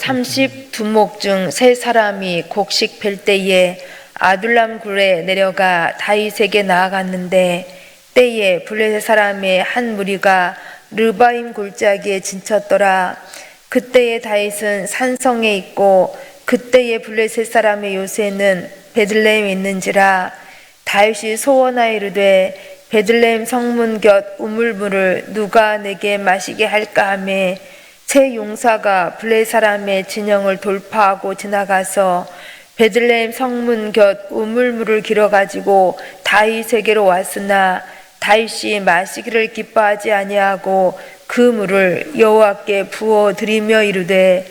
32목 중 3사람이 곡식 벨 때에 아둘람 굴에 내려가 다윗에게 나아갔는데 때에 블레셋 사람의 한 무리가 르바임 골짜기에 진쳤더라. 그때에 다윗은 산성에 있고 그때에 블레셋 사람의 요새는 베들레헴에 있는지라. 다윗이 소원하여 이르되 베들레헴 성문 곁 우물물을 누가 내게 마시게 할까 하며 새 용사가 블레셋 사람의 진영을 돌파하고 지나가서 베들레헴 성문 곁 우물물을 길어가지고 다윗에게로 왔으나 다윗이 마시기를 기뻐하지 아니하고 그 물을 여호와께 부어 드리며 이르되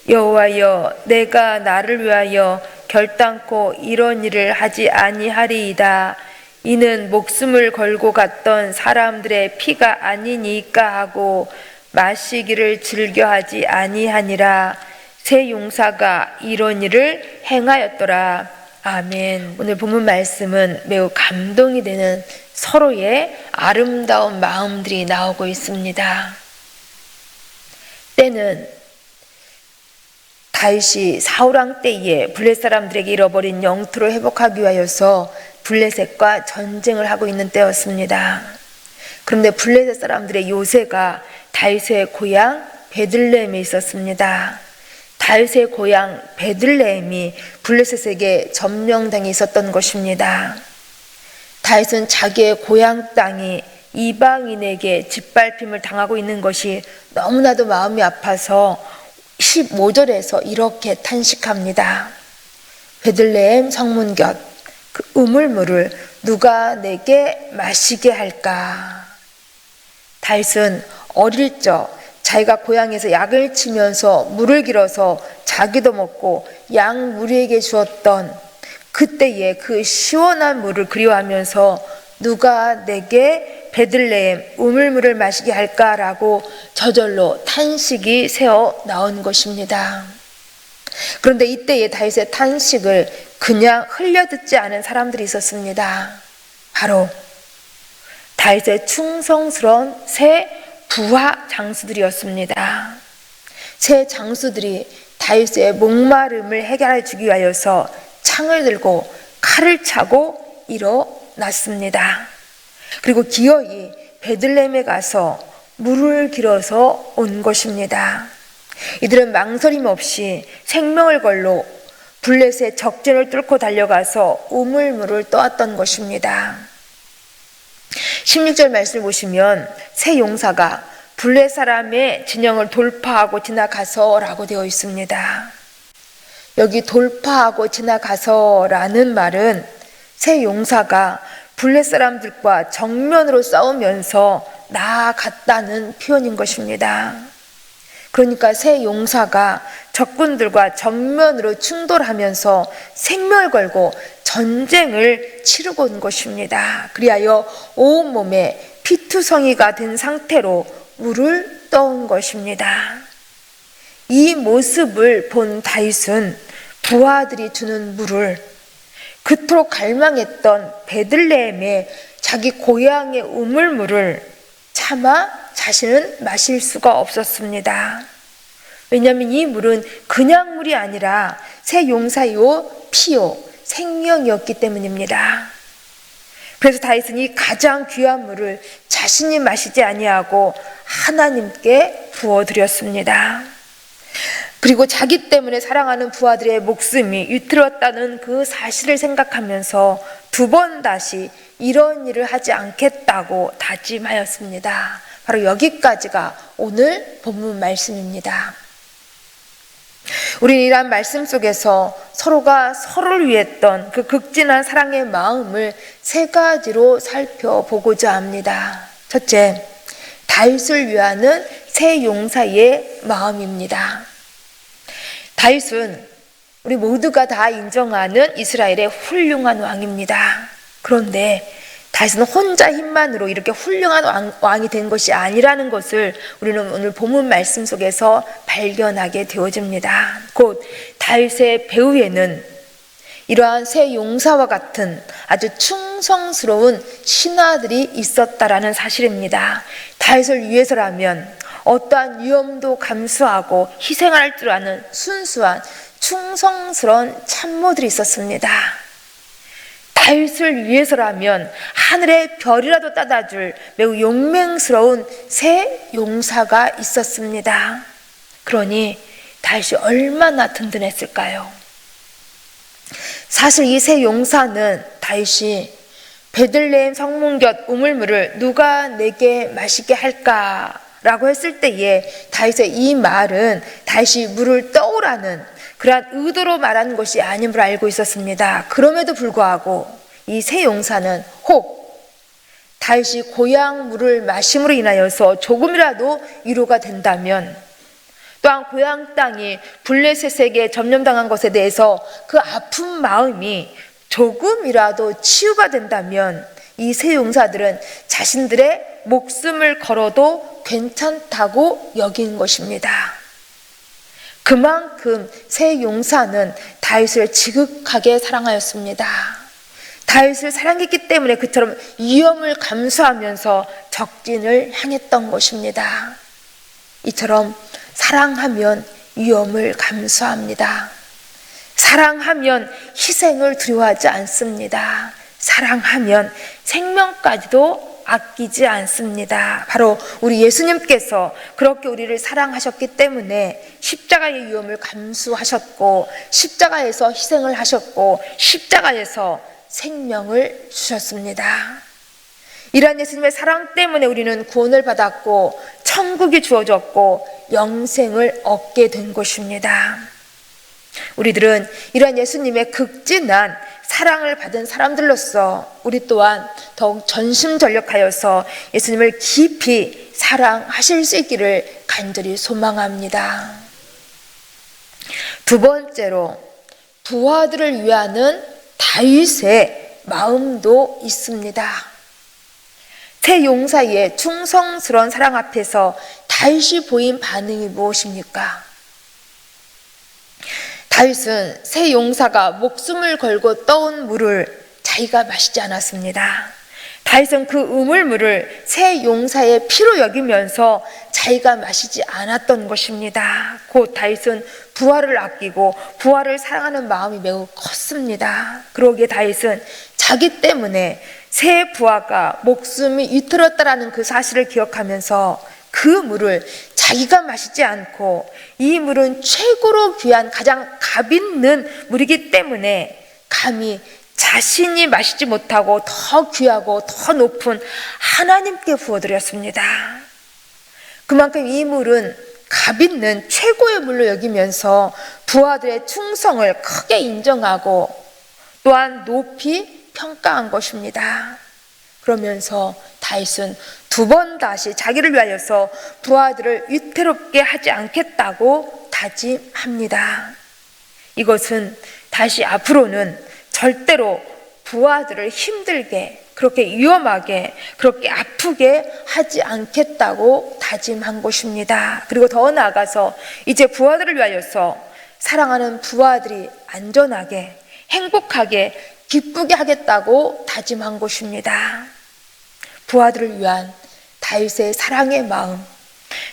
여호와여, 내가 나를 위하여 결단코 이런 일을 하지 아니하리이다. 이는 목숨을 걸고 갔던 사람들의 피가 아니니까 하고 마시기를 즐겨하지 아니하니라. 새 용사가 이런 일을 행하였더라. 아멘. 오늘 본문 말씀은 매우 감동이 되는 서로의 아름다운 마음들이 나오고 있습니다. 때는 다윗이 사울왕 때에 블레셋 사람들에게 잃어버린 영토를 회복하기 위하여서 블레셋과 전쟁을 하고 있는 때였습니다. 그런데 블레셋 사람들의 요새가 다윗의 고향 베들레헴에 있었습니다. 다윗의 고향 베들레헴이 블레셋에게 점령당해 있었던 것입니다. 다윗은 자기의 고향 땅이 이방인에게 짓밟힘을 당하고 있는 것이 너무나도 마음이 아파서 15절에서 이렇게 탄식합니다. 베들레헴 성문 곁 그 우물물을 누가 내게 마시게 할까? 다윗은 어릴 적 자기가 고향에서 약을 치면서 물을 길어서 자기도 먹고 양 무리에게 주었던 그때의 그 시원한 물을 그리워하면서 누가 내게 베들레헴 우물물을 마시게 할까라고 저절로 탄식이 새어 나온 것입니다. 그런데 이때의 다윗의 탄식을 그냥 흘려듣지 않은 사람들이 있었습니다. 바로 다윗의 충성스러운 새 부하 장수들이었습니다. 새 장수들이 다윗의 목마름을 해결해 주기 위하여서 창을 들고 칼을 차고 일어났습니다. 그리고 기어이 베들레헴에 가서 물을 길어서 온 것입니다. 이들은 망설임 없이 생명을 걸로 블레셋의 적진을 뚫고 달려가서 우물물을 떠왔던 것입니다. 16절 말씀을 보시면 새 용사가 블레셋 사람의 진영을 돌파하고 지나가서 라고 되어 있습니다. 여기 돌파하고 지나가서 라는 말은 새 용사가 블레셋 사람들과 정면으로 싸우면서 나아갔다는 표현인 것입니다. 그러니까 새 용사가 적군들과 정면으로 충돌하면서 생명을 걸고 전쟁을 치르고 온 것입니다. 그리하여 온몸에 피투성이가 된 상태로 물을 떠온 것입니다. 이 모습을 본 다윗은 부하들이 주는 물을 그토록 갈망했던 베들레헴의 자기 고향의 우물물을 차마 자신은 마실 수가 없었습니다. 왜냐하면 이 물은 그냥 물이 아니라 새 용사요 피요 생명이었기 때문입니다. 그래서 다윗은 이 가장 귀한 물을 자신이 마시지 아니하고 하나님께 부어드렸습니다. 그리고 자기 때문에 사랑하는 부하들의 목숨이 위태로웠다는 그 사실을 생각하면서 두 번 다시 이런 일을 하지 않겠다고 다짐하였습니다. 바로 여기까지가 오늘 본문 말씀입니다. 우리는 이러한 말씀 속에서 서로가 서로를 위했던 그 극진한 사랑의 마음을 세 가지로 살펴보고자 합니다. 첫째, 다윗을 위하는 새 용사의 마음입니다. 다윗은 우리 모두가 다 인정하는 이스라엘의 훌륭한 왕입니다. 그런데 다윗은 혼자 힘만으로 이렇게 훌륭한 왕이 된 것이 아니라는 것을 우리는 오늘 본문 말씀 속에서 발견하게 되어집니다. 곧 다윗의 배후에는 이러한 새 용사와 같은 아주 충성스러운 신하들이 있었다라는 사실입니다. 다윗을 위해서라면 어떠한 위험도 감수하고 희생할 줄 아는 순수한 충성스러운 참모들이 있었습니다. 다윗을 위해서라면 하늘의 별이라도 따다줄 매우 용맹스러운 새 용사가 있었습니다. 그러니 다윗이 얼마나 든든했을까요? 사실 이 새 용사는 다윗이 베들레헴 성문 곁 우물물을 누가 내게 마시게 할까라고 했을 때에 다윗의 이 말은 다윗이 물을 떠오라는 그러한 의도로 말하는 것이 아님을 알고 있었습니다. 그럼에도 불구하고 이 새 용사는 혹 다윗이 고향 물을 마심으로 인하여서 조금이라도 위로가 된다면, 또한 고향 땅이 블레셋에게 점령당한 것에 대해서 그 아픈 마음이 조금이라도 치유가 된다면 이 새 용사들은 자신들의 목숨을 걸어도 괜찮다고 여긴 것입니다. 그만큼 새 용사는 다윗을 지극하게 사랑하였습니다. 다윗을 사랑했기 때문에 그처럼 위험을 감수하면서 적진을 향했던 것입니다. 이처럼 사랑하면 위험을 감수합니다. 사랑하면 희생을 두려워하지 않습니다. 사랑하면 생명까지도 아끼지 않습니다. 바로 우리 예수님께서 그렇게 우리를 사랑하셨기 때문에 십자가의 위험을 감수하셨고, 십자가에서 희생을 하셨고, 십자가에서 생명을 주셨습니다. 이러한 예수님의 사랑 때문에 우리는 구원을 받았고 천국이 주어졌고 영생을 얻게 된 것입니다. 우리들은 이러한 예수님의 극진한 사랑을 받은 사람들로서 우리 또한 더욱 전심전력하여서 예수님을 깊이 사랑하실 수 있기를 간절히 소망합니다. 두 번째로, 부하들을 위하는 다윗의 마음도 있습니다. 새 용사의 충성스러운 사랑 앞에서 다윗이 보인 반응이 무엇입니까? 다윗은 새 용사가 목숨을 걸고 떠온 물을 자기가 마시지 않았습니다. 다윗은 그 우물물을 새 용사의 피로 여기면서 자기가 마시지 않았던 것입니다. 곧 다윗은 부하를 아끼고 부하를 사랑하는 마음이 매우 컸습니다. 그러기에 다윗은 자기 때문에 새 부하가 목숨이 위태롭다라는 그 사실을 기억하면서 그 물을 자기가 마시지 않고, 이 물은 최고로 귀한 가장 값 있는 물이기 때문에 감히 자신이 마시지 못하고 더 귀하고 더 높은 하나님께 부어드렸습니다. 그만큼 이 물은 값 있는 최고의 물로 여기면서 부하들의 충성을 크게 인정하고 또한 높이 평가한 것입니다. 그러면서 다윗은 두 번 다시 자기를 위하여서 부하들을 위태롭게 하지 않겠다고 다짐합니다. 이것은 다시 앞으로는 절대로 부하들을 힘들게, 그렇게 위험하게, 그렇게 아프게 하지 않겠다고 다짐한 것입니다. 그리고 더 나아가서 이제 부하들을 위하여서 사랑하는 부하들이 안전하게, 행복하게, 기쁘게 하겠다고 다짐한 것입니다. 부하들을 위한 다윗의 사랑의 마음,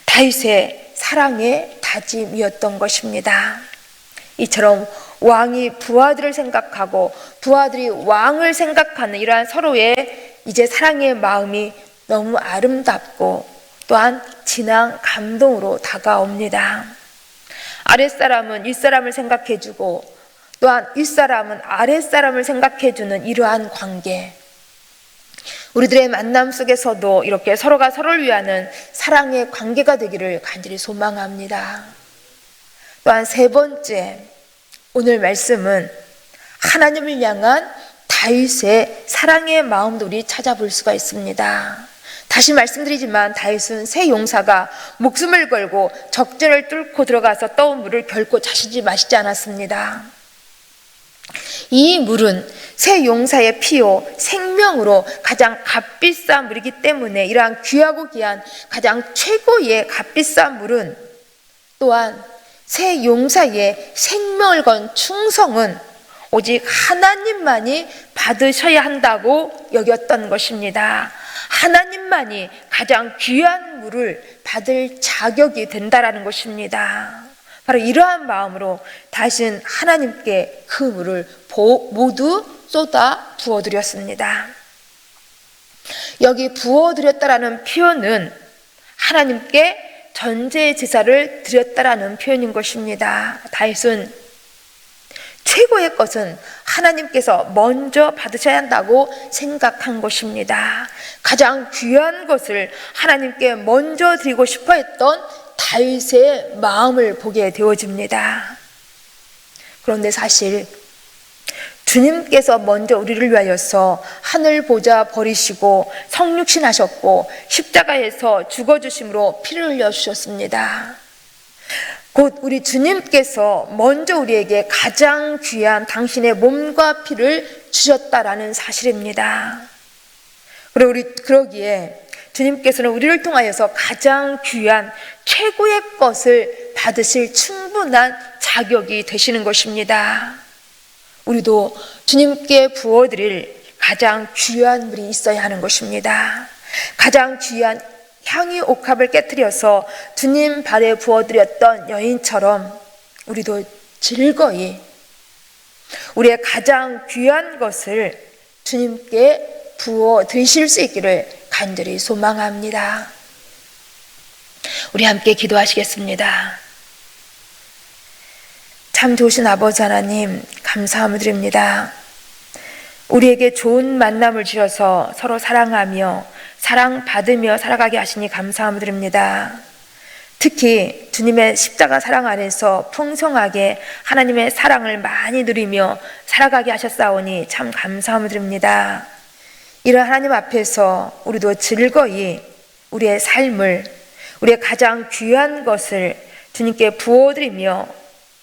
다윗의 사랑의 다짐이었던 것입니다. 이처럼 왕이 부하들을 생각하고 부하들이 왕을 생각하는 이러한 서로의 이제 사랑의 마음이 너무 아름답고 또한 진한 감동으로 다가옵니다. 아랫사람은 윗사람을 생각해주고 또한 윗사람은 아랫사람을 생각해주는 이러한 관계, 우리들의 만남 속에서도 이렇게 서로가 서로를 위하는 사랑의 관계가 되기를 간절히 소망합니다. 또한 세 번째, 오늘 말씀은 하나님을 향한 다윗의 사랑의 마음도 우리 찾아볼 수가 있습니다. 다시 말씀드리지만 다윗은 새 용사가 목숨을 걸고 적진을 뚫고 들어가서 떠온 물을 결코 마시지 않았습니다. 이 물은 새 용사의 피요 생명으로 가장 값비싼 물이기 때문에 이러한 귀하고 귀한 가장 최고의 값비싼 물은, 또한 새 용사의 생명을 건 충성은 오직 하나님만이 받으셔야 한다고 여겼던 것입니다. 하나님만이 가장 귀한 물을 받을 자격이 된다라는 것입니다. 바로 이러한 마음으로 다시는 하나님께 그 물을 모두 쏟아 부어드렸습니다. 여기 부어드렸다라는 표현은 하나님께 전제 제사를 드렸다라는 표현인 것입니다. 다윗은 최고의 것은 하나님께서 먼저 받으셔야 한다고 생각한 것입니다. 가장 귀한 것을 하나님께 먼저 드리고 싶어 했던 다윗의 마음을 보게 되어집니다. 그런데 사실 주님께서 먼저 우리를 위하여서 하늘 보좌 버리시고 성육신 하셨고 십자가에서 죽어주심으로 피를 흘려주셨습니다. 곧 우리 주님께서 먼저 우리에게 가장 귀한 당신의 몸과 피를 주셨다라는 사실입니다. 그리고 그러기에 주님께서는 우리를 통하여서 가장 귀한 최고의 것을 받으실 충분한 자격이 되시는 것입니다. 우리도 주님께 부어드릴 가장 귀한 물이 있어야 하는 것입니다. 가장 귀한 향유 옥합을 깨뜨려서 주님 발에 부어드렸던 여인처럼 우리도 즐거이 우리의 가장 귀한 것을 주님께 부어드리실 수 있기를 간절히 소망합니다. 우리 함께 기도하시겠습니다. 참 좋으신 아버지 하나님, 감사함을 드립니다. 우리에게 좋은 만남을 주셔서 서로 사랑하며 사랑받으며 살아가게 하시니 감사함을 드립니다. 특히 주님의 십자가 사랑 안에서 풍성하게 하나님의 사랑을 많이 누리며 살아가게 하셨사오니 참 감사함을 드립니다. 이런 하나님 앞에서 우리도 즐거이 우리의 삶을, 우리의 가장 귀한 것을 주님께 부어드리며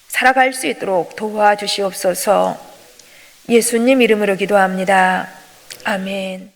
살아갈 수 있도록 도와주시옵소서. 예수님 이름으로 기도합니다. 아멘.